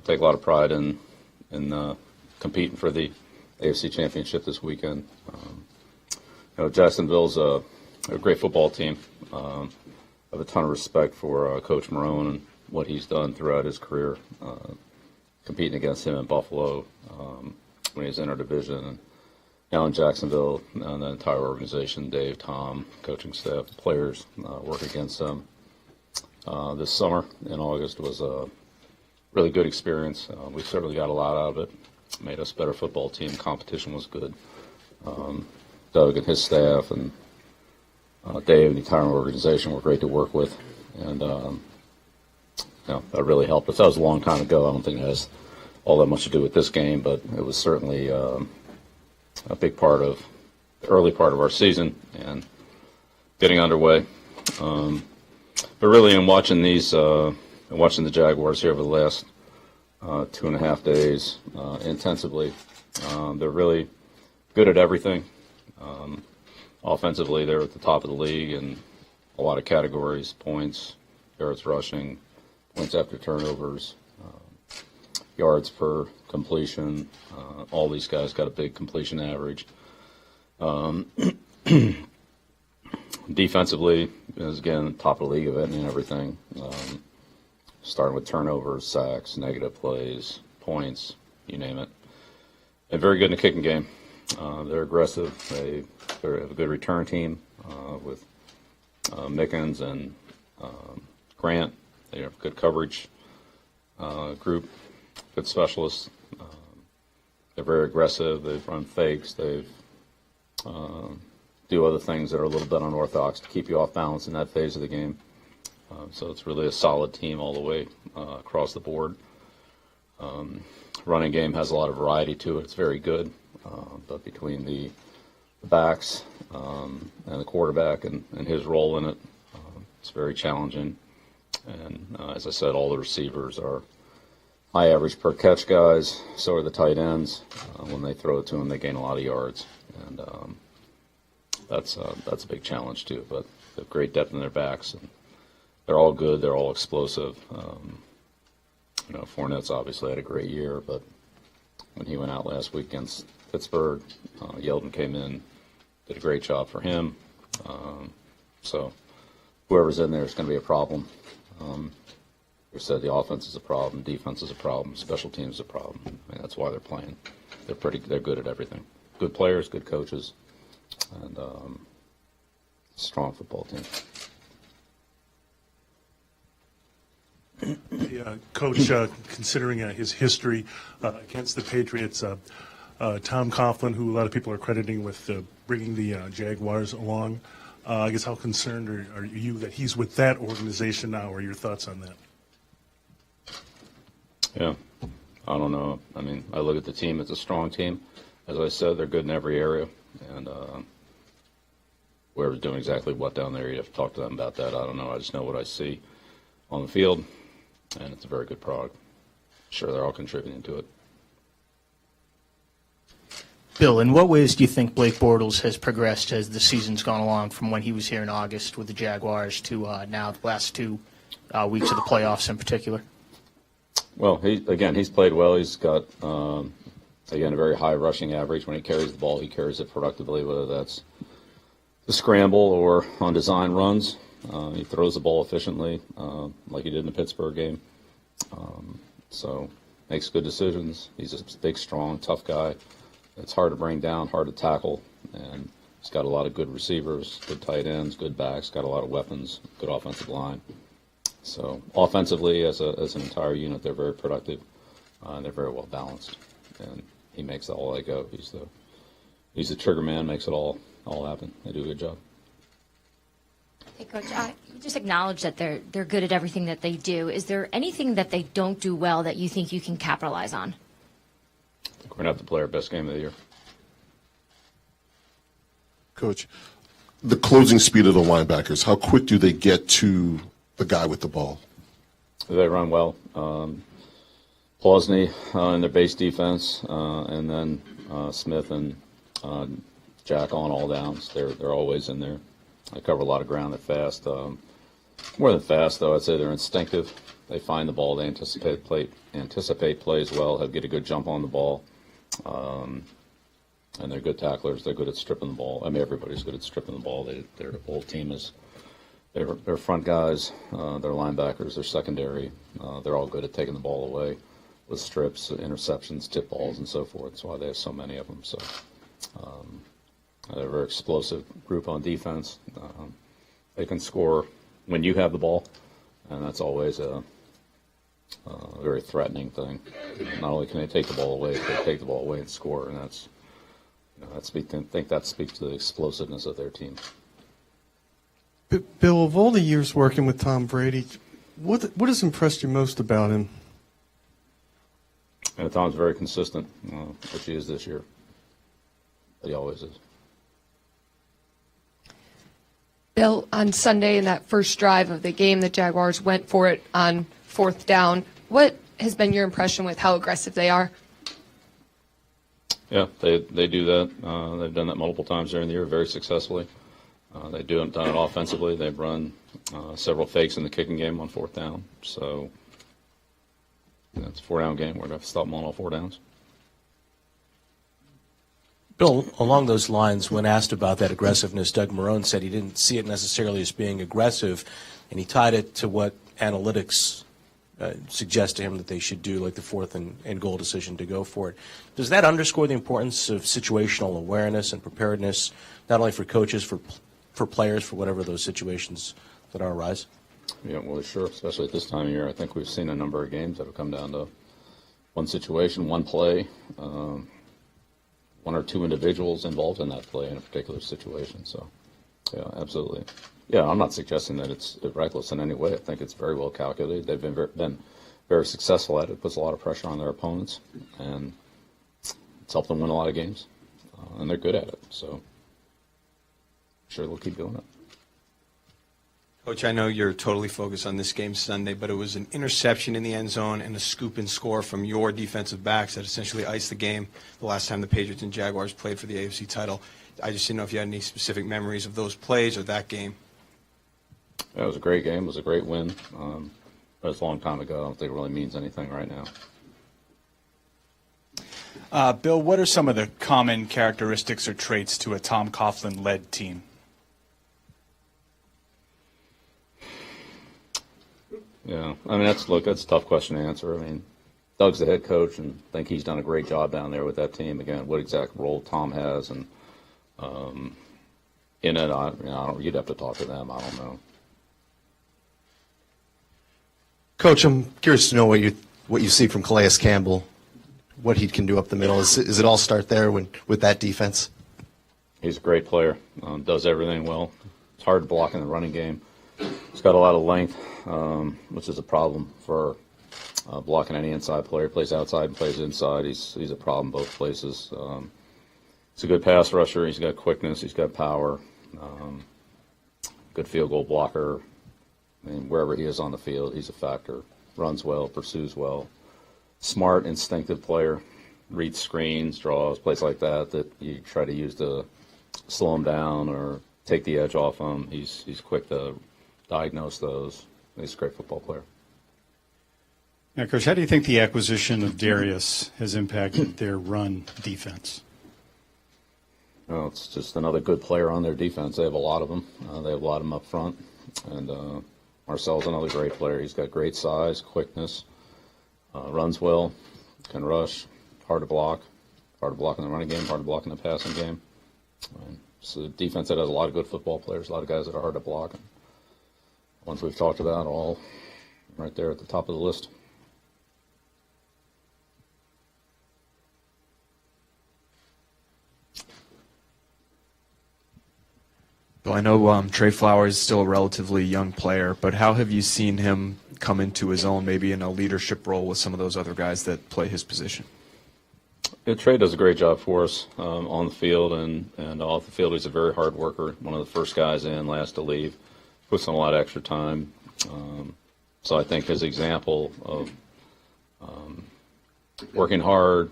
take a lot of pride in competing for the AFC Championship this weekend. Jacksonville's a great football team. I have a ton of respect for Coach Marone and what he's done throughout his career, competing against him in Buffalo when he was in our division, and now in Jacksonville, and the entire organization, Dave, Tom, coaching staff, players, work against them. This summer in August was a really good experience. We certainly got a lot out of it. Made us a better football team. Competition was good. Doug and his staff and Dave and the entire organization were great to work with, and that really helped us. That was a long time ago. I don't think it has all that much to do with this game, but it was certainly a big part of the early part of our season and getting underway. But really, in watching watching the Jaguars here over the last 2.5 days intensively, they're really good at everything. Offensively, they're at the top of the league in a lot of categories: points, yards rushing, points after turnovers, yards per completion. All these guys got a big completion average. Defensively, is again top of the league of it and everything. Starting with turnovers, sacks, negative plays, points, you name it. And very good in the kicking game. They're aggressive. They have a good return team with Mickens and Grant. They have good coverage group, good specialists. They're very aggressive. They run fakes. They do other things that are a little bit unorthodox to keep you off balance in that phase of the game. So it's really a solid team all the way across the board. Running game has a lot of variety to it. It's very good. But between the backs and the quarterback and his role in it, it's very challenging. And as I said, all the receivers are high average per catch guys. So are the tight ends. When they throw it to them, they gain a lot of yards. And that's a big challenge too. But they have great depth in their backs. And they're all good. They're all explosive. Fournette's obviously had a great year, but when he went out last week against Pittsburgh, Yeldon came in, did a great job for him. So whoever's in there is going to be a problem. You said the offense is a problem, defense is a problem, special teams is a problem. I mean, that's why they're playing. They're good at everything. Good players, good coaches, and strong football team. Coach, considering his history against the Patriots, Tom Coughlin, who a lot of people are crediting with bringing the Jaguars along, I guess how concerned are you that he's with that organization now? Or your thoughts on that? Yeah, I don't know. I mean, I look at the team. It's a strong team. As I said, they're good in every area. And whoever's doing exactly what down there, you have to talk to them about that. I don't know. I just know what I see on the field, and it's a very good product. Sure, they're all contributing to it. Bill, in what ways do you think Blake Bortles has progressed as the season's gone along from when he was here in August with the Jaguars to now the last 2 weeks of the playoffs in particular? Well, he's played well. He's got, again, a very high rushing average. When he carries the ball, he carries it productively, whether that's the scramble or on design runs. He throws the ball efficiently, like he did in the Pittsburgh game. So makes good decisions. He's a big, strong, tough guy. It's hard to bring down, hard to tackle, and he's got a lot of good receivers, good tight ends, good backs, got a lot of weapons, good offensive line. So offensively, as an entire unit, they're very productive. They're very well balanced, and he makes it all they go. He's the trigger man, makes it all happen. They do a good job. Hey, Coach, you just acknowledge that they're good at everything that they do. Is there anything that they don't do well that you think you can capitalize on? I think we're going to have to play our best game of the year. Coach, the closing speed of the linebackers, how quick do they get to the guy with the ball? They run well. Plosny in their base defense, and then Smith and Jack on all downs. They're always in there. They cover a lot of ground. They're fast. More than fast, though, I'd say they're instinctive. They find the ball. They anticipate plays well. Get a good jump on the ball, and they're good tacklers. They're good at stripping the ball. I mean, everybody's good at stripping the ball. Their whole team is. Their front guys, their linebackers, their secondary. They're all good at taking the ball away with strips, interceptions, tip balls, and so forth. That's why they have so many of them. So they're a very explosive group on defense. They can score when you have the ball, and that's always a very threatening thing. Not only can they take the ball away, but they take the ball away and score, and I think that speaks to the explosiveness of their team. Bill, of all the years working with Tom Brady, what has impressed you most about him? Tom's very consistent, which he is this year. He always is. Bill, on Sunday in that first drive of the game, the Jaguars went for it on 4th down. What has been your impression with how aggressive they are? Yeah, they do that. They've done that multiple times during the year, very successfully. They've done it offensively. They've run several fakes in the kicking game on 4th down. So it's a 4-down game. We're going to have to stop them on all 4 downs. Bill, along those lines, when asked about that aggressiveness, Doug Marrone said he didn't see it necessarily as being aggressive, and he tied it to what analytics suggest to him that they should do, like the 4th and goal decision to go for it. Does that underscore the importance of situational awareness and preparedness, not only for coaches, for players, for whatever those situations that arise? Yeah, well, sure, especially at this time of year. I think we've seen a number of games that have come down to one situation, one play, one or two individuals involved in that play in a particular situation. So, yeah, absolutely. Yeah, I'm not suggesting that it's reckless in any way. I think it's very well calculated. They've been very successful at it. It puts a lot of pressure on their opponents, and it's helped them win a lot of games, and they're good at it. So, sure, they'll keep doing it. Coach, I know you're totally focused on this game Sunday, but it was an interception in the end zone and a scoop and score from your defensive backs that essentially iced the game the last time the Patriots and Jaguars played for the AFC title. I just didn't know if you had any specific memories of those plays or that game. Yeah, it was a great game. It was a great win. But it's a long time ago. I don't think it really means anything right now. Bill, what are some of the common characteristics or traits to a Tom Coughlin-led team? Yeah, I mean, that's a tough question to answer. I mean, Doug's the head coach, and I think he's done a great job down there with that team. Again, what exact role Tom has, and in it, you'd have to talk to them. I don't know. Coach, I'm curious to know what you see from Calais Campbell, what he can do up the middle. Is it all start there with that defense? He's a great player. Does everything well. It's hard to block in the running game. He's got a lot of length, which is a problem for blocking any inside player. He plays outside and plays inside. He's a problem both places. He's a good pass rusher. He's got quickness. He's got power. Good field goal blocker. I mean, wherever he is on the field, he's a factor. Runs well, pursues well. Smart, instinctive player. Reads screens, draws, plays like that you try to use to slow him down or take the edge off him. He's quick to diagnose those. He's a great football player. Now, Coach, how do you think the acquisition of Darius has impacted their run defense? Well, it's just another good player on their defense. They have a lot of them. They have a lot of them up front. And Marcel's another great player. He's got great size, quickness, runs well, can rush, hard to block in the running game, hard to block in the passing game. It's a defense that has a lot of good football players, a lot of guys that are hard to block. And ones we've talked about, all right there at the top of the list. Well, I know Trey Flowers is still a relatively young player, but how have you seen him come into his own, maybe in a leadership role with some of those other guys that play his position? Yeah, Trey does a great job for us on the field and off the field. He's a very hard worker, one of the first guys in, last to leave, puts in a lot of extra time. So I think his example of working hard,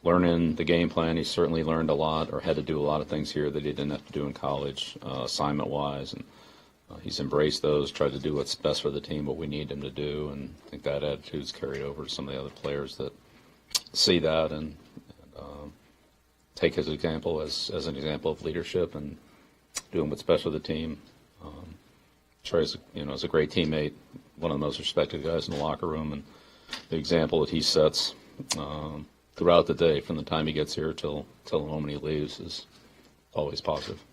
learning the game plan, he certainly learned a lot or had to do a lot of things here that he didn't have to do in college, assignment-wise. And He's embraced those, tried to do what's best for the team, what we need him to do, and I think that attitude's carried over to some of the other players that see that and take his example as an example of leadership and doing what's best for the team. Trey's, is a great teammate, one of the most respected guys in the locker room, and the example that he sets throughout the day, from the time he gets here till the moment he leaves, is always positive.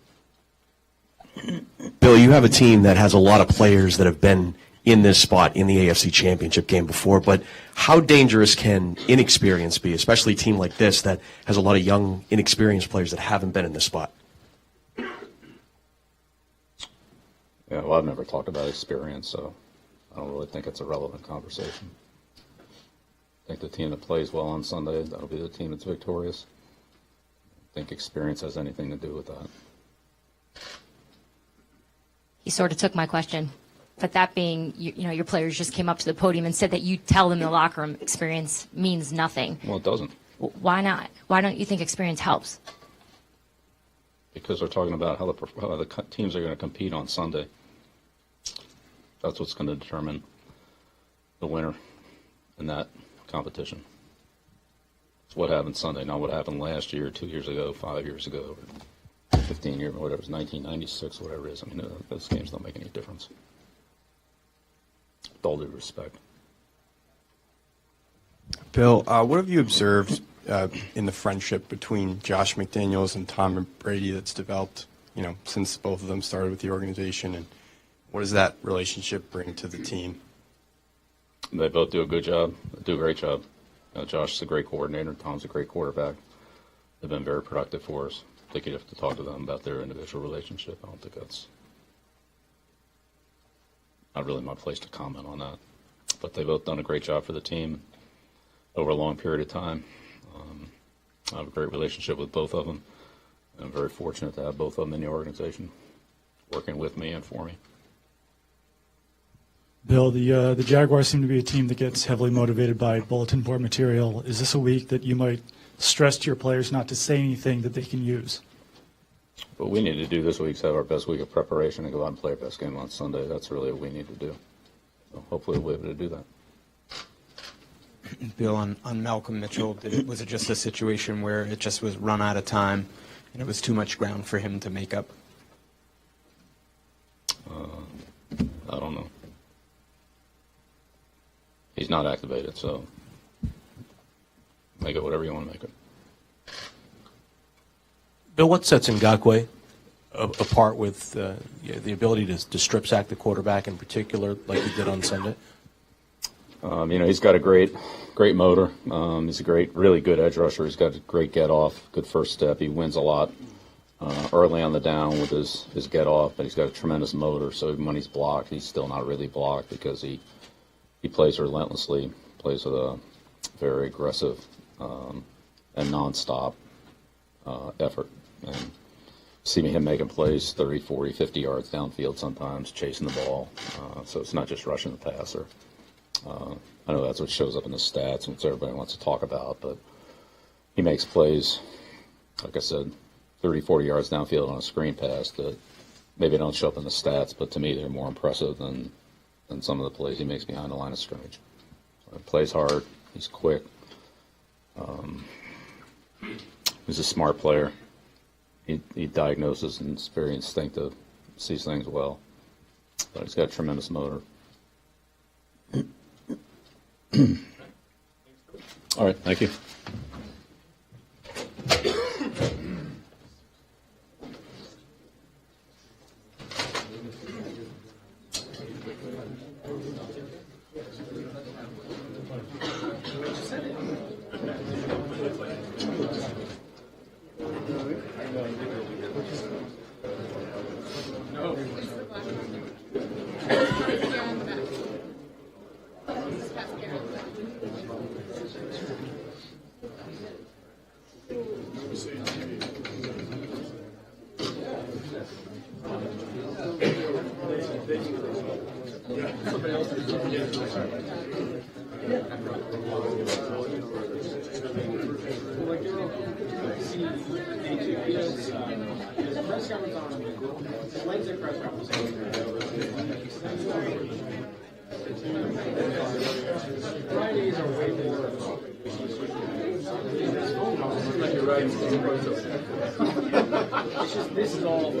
Bill, you have a team that has a lot of players that have been in this spot in the AFC Championship game before, but how dangerous can inexperience be, especially a team like this that has a lot of young, inexperienced players that haven't been in this spot? Yeah, well, I've never talked about experience, so I don't really think it's a relevant conversation. I think the team that plays well on Sunday, that'll be the team that's victorious. I think experience has anything to do with that. He sort of took my question, but that being, your players just came up to the podium and said that you tell them the locker room experience means nothing. Well, it doesn't. Why not? Why don't you think experience helps? Because they're talking about how the teams are going to compete on Sunday. That's what's going to determine the winner in that competition. It's what happened Sunday, not what happened last year, 2 years ago, 5 years ago, or 15 years, whatever it was, 1996, whatever it is. I mean, those games don't make any difference. With all due respect. Bill, what have you observed in the friendship between Josh McDaniels and Tom Brady that's developed, since both of them started with the organization, and what does that relationship bring to the team? They both do a good job, do a great job. Josh is a great coordinator. Tom's a great quarterback. They've been very productive for us. I think you'd have to talk to them about their individual relationship. I don't think that's not really my place to comment on that. But they've both done a great job for the team over a long period of time. I have a great relationship with both of them. I'm very fortunate to have both of them in the organization, working with me and for me. Bill, the Jaguars seem to be a team that gets heavily motivated by bulletin board material. Is this a week that you might stress to your players not to say anything that they can use? What we need to do this week is have our best week of preparation and go out and play our best game on Sunday. That's really what we need to do. So hopefully we'll be able to do that. Bill, on Malcolm Mitchell, was it just a situation where it just was run out of time and it was too much ground for him to make up? I don't know. He's not activated, so make it whatever you want to make it. Bill, what sets Ngakoue apart with the ability to strip sack the quarterback in particular, like he did on Sunday? He's got a great motor. He's a really good edge rusher. He's got a great get off, good first step. He wins a lot early on the down with his get off, but he's got a tremendous motor. So even when he's blocked, he's still not really blocked because he plays relentlessly, plays with a very aggressive and nonstop effort. And see him making plays 30, 40, 50 yards downfield sometimes, chasing the ball. So it's not just rushing the passer. I know that's what shows up in the stats and what everybody wants to talk about, but he makes plays, like I said, 30, 40 yards downfield on a screen pass that maybe don't show up in the stats, but to me they're more impressive than some of the plays he makes behind the line of scrimmage. So he plays hard. He's quick. He's a smart player. He diagnoses and is very instinctive, sees things well. But he's got a tremendous motor. All right, thank you. This is all.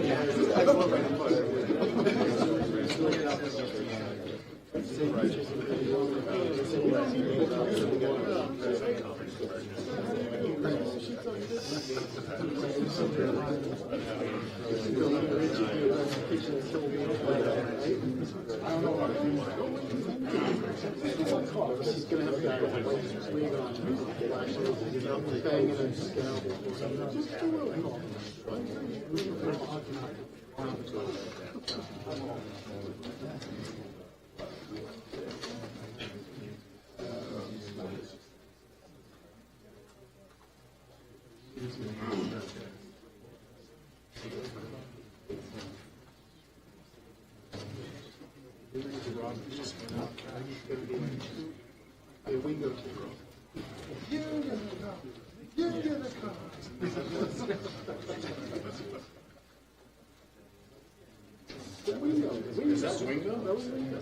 Is that Wingo? That was Wingo.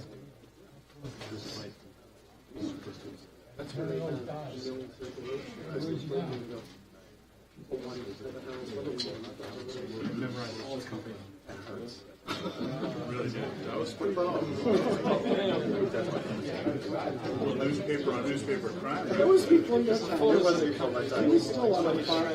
That's where they memorized all the company. That hurts. Really did. That was pretty fun. Newspaper on newspaper crime. It was before your time. It wasn't before my time. He was still on the farm.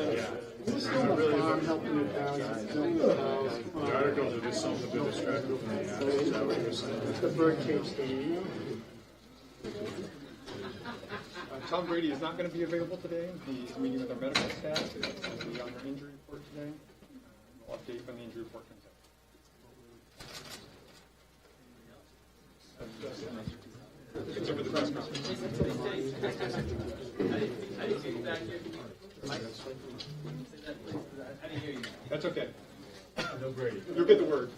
He was still on the farm helping your parents. The articles are just something to distract you from the act. Is that what you're saying? The birdcage thing. Tom Brady is not going to be available today. He's meeting with our medical staff. He'll be on our injury report today. We'll update when the injury report comes out. It's over the press conference. That's okay. No Brady. You'll get the word.